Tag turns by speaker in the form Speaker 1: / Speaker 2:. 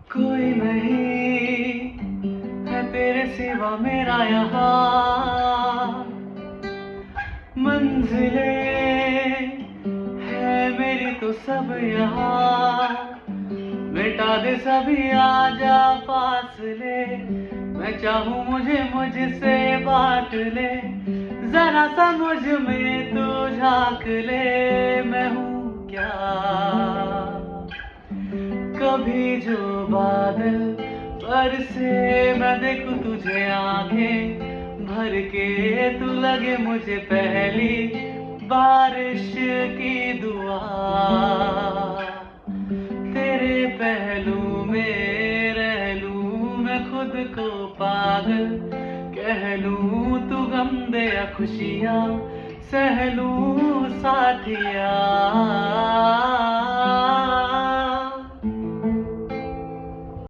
Speaker 1: कोई नहीं है तेरे सिवा मेरा यहाँ, मंजिलें है मेरी तो सब यहाँ। मिटा दे सभी आजा फासले, मैं चाहूँ मुझे मुझसे बांट ले, जरा सा मुझ में तू झांक ले। मैं हूँ क्या कभी जो बादल बरसे, मैं देखूं तुझे आंखें भर के, तू लगे मुझे पहली बारिश की दुआ। तेरे पहलू में रह लूं मैं खुद को पागल कह लूं, तू गम दे या खुशियां सह लूं साथिया।